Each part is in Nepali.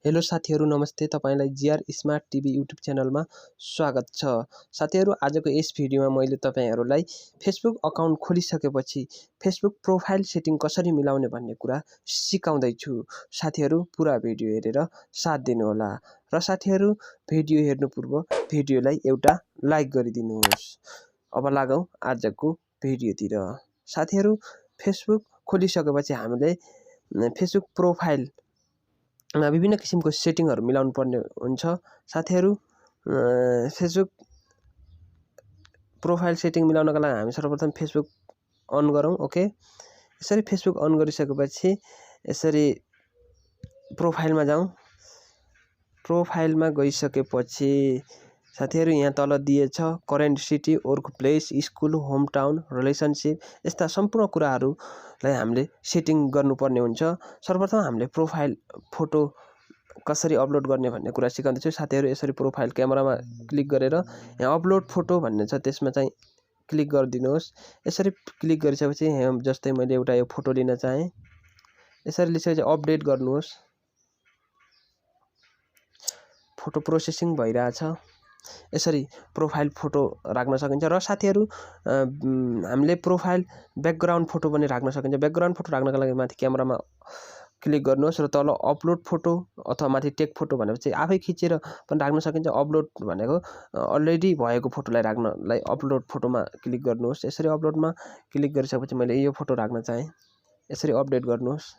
हेलो साथीहरु नमस्ते तपाईलाई जीआर स्मार्ट टिभी युट्युब च्यानलमा स्वागत छ। साथीहरु आजको यस भिडियोमा मैले तपाईहरुलाई फेसबुक अकाउन्ट खोलिसकेपछि फेसबुक प्रोफाइल सेटिङ कसरी मिलाउने भन्ने कुरा सिकाउँदै छु। साथीहरु पुरा भिडियो हेरेर साथ दिनु होला र साथीहरु भिडियो हेर्नु पूर्व भिडियोलाई एउटा लाइक गरिदिनुहोस्। अब लागौं आजको भिडियोतिर। साथीहरु फेसबुक खोलिसकेपछि हामीले फेसबुक प्रोफाइल विभिन्न किसिमको सेटिङहरु मिलाउनु पर्ने हुन्छ। साथीहरु फेसबुक प्रोफाइल सेटिङ मिलाउनका लागि हामी सर्वप्रथम फेसबुक अन गरौँ। ओके, यसरी फेसबुक अन गरिसकेपछि यसरी प्रोफाइलमा जाउँ। प्रोफाइलमा गइसकेपछि साथीहरु यहाँ तल दिएछ current city, work place, school, home town, relationship, यस्ता सम्पूर्ण कुराहरुलाई हामीले सेटिङ गर्नुपर्ने हुन्छ। सर्वप्रथम हामीले प्रोफाइल फोटो कसरी अपलोड गर्ने भन्ने कुरा सिकाउँदैछु। साथीहरु यसरी प्रोफाइल क्यामेरामा क्लिक गरेर यहाँ अपलोड फोटो भन्ने छ त्यसमा चाहिँ क्लिक गरिदिनुहोस्। यसरी क्लिक गरिसकेपछि यहाँ जस्तै मैले एउटा यो फोटो लिन चाहे यसरी लिसकेपछि अपडेट गर्नुहोस्। फोटो प्रोसेसिङ भइरहेछ। यसरी प्रोफाइल फोटो राख्न सकिन्छ र साथीहरु हामीले प्रोफाइल ब्याकग्राउन्ड फोटो पनि राख्न सकिन्छ। ब्याकग्राउन्ड फोटो राख्नका लागि माथि क्यामेरामा क्लिक गर्नुहोस् र तल अपलोड फोटो अथवा माथि टेक फोटो भनेपछि आफै खिचेर पनि राख्न सकिन्छ। अपलोड भनेको अलरेडी भएको फोटोलाई राख्नलाई अपलोड फोटोमा क्लिक गर्नुहोस्। यसरी अपलोडमा क्लिक गरिसकेपछि मैले यो फोटो राख्न चाहे यसरी अपडेट गर्नुहोस्।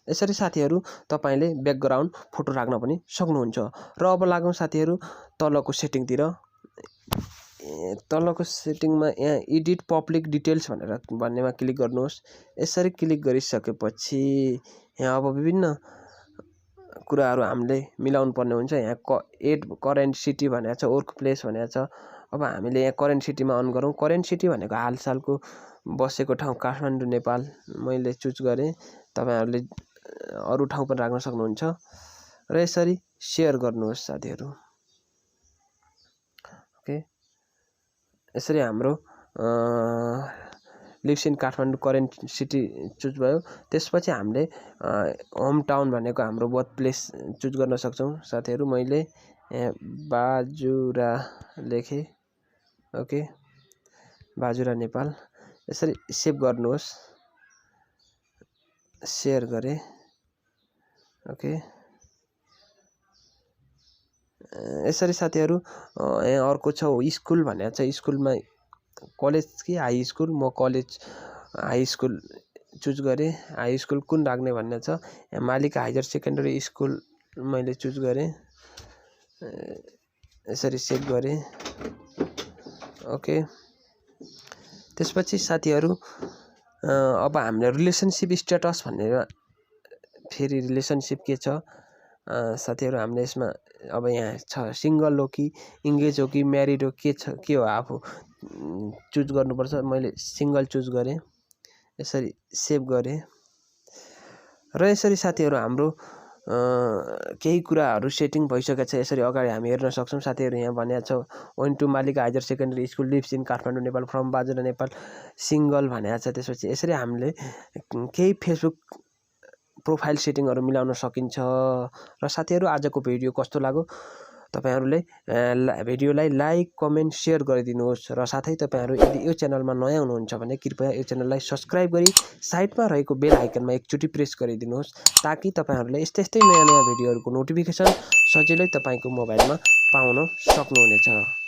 यसरी साथीहरु तपाईले ब्याकग्राउन्ड फोटो राख्न पनि सक्नुहुन्छ। र अब लागौं साथीहरु तलको सेटिङतिर। तलको सेटिङमा यहाँ एडिट पब्लिक डिटेल्स भन्नेमा क्लिक गर्नुहोस्। यसरी क्लिक गरिसकेपछि यहाँ अब विभिन्न कुराहरु हामीले मिलाउनु पर्ने हुन्छ। यहाँ एड करेन्ट सिटी भनेको छ, वर्क प्लेस भनेको छ। अब हामीले यहाँ करेन्ट सिटीमा अन गरौँ। करेन्ट सिटी भनेको हालसालको बसेको ठाउँ काठमाडौँ नेपाल मैले चुज गरे। तपाईहरुले अरु ठाउँ पनि राख्न सक्नुहुन्छ र यसरी शेयर गर्नुहोस् साथीहरु। ओके, यसरी हाम्रो lives in Kathmandu current city choose भयो। त्यसपछि हामीले होम टाउन भनेको हाम्रो बर्थ प्लेस चुज गर्न सक्छौं। साथीहरु मैले यहाँ बाजुरा लेखे। ओके, बाजुरा नेपाल। यसरी सेभ गर्नुहोस्। शेयर गरे। ओके, यसरी साथीहरु यहाँ अर्को छ स्कुल भनेको छ। स्कुलमा कलेज कि हाई स्कुल, म कलेज हाई स्कुल चुज गरे। हाई स्कुल कुन राख्ने भन्ने छ। यहाँ मालिका हायर सेकेन्डरी स्कुल मैले चुज गरे। यसरी सेभ गरे। ओके, त्यसपछि साथीहरु अब हामीले रिलेसनशिप स्ट्याटस भन्ने फेरि रिलेसनशिप के छ साथीहरु हामीले यसमा अब यहाँ छ सिंगल हो कि इंगेज हो कि म्यारिड हो के हो आफू चुज गर्नुपर्छ। मैले सिंगल चुज गरे। यसरी सेभ गरे र यसरी साथीहरु हाम्रो केही कुराहरु सेटिङ भइसकेको छ। यसरी अगाडि हामी हेर्न सक्छौं। साथीहरु यहाँ भनेको छ went to Malika higher secondary school, lives in Kathmandu Nepal, from Bajura Nepal, single भनेको छ। त्यसपछि यसरी हामीले केही फेसबुक प्रोफाइल सेटिङहरु मिलाउन सकिन्छ। र साथीहरु आजको भिडियो कस्तो लाग्यो तपाईहरुले भिडियोलाई लाइक, कमेन्ट, शेयर गरिदिनुहोस् र साथै तपाईहरु यदि यो च्यानलमा नयाँ हुनुहुन्छ भने कृपया यो च्यानललाई सब्स्क्राइब गरी साइडमा रहेको बेल आइकनमा एकचोटी प्रेस गरिदिनुहोस् ताकि तपाईहरुले यस्तै नयाँ भिडियोहरुको नोटिफिकेसन सजिलै तपाईको मोबाइलमा पाउन सक्नुहुनेछ।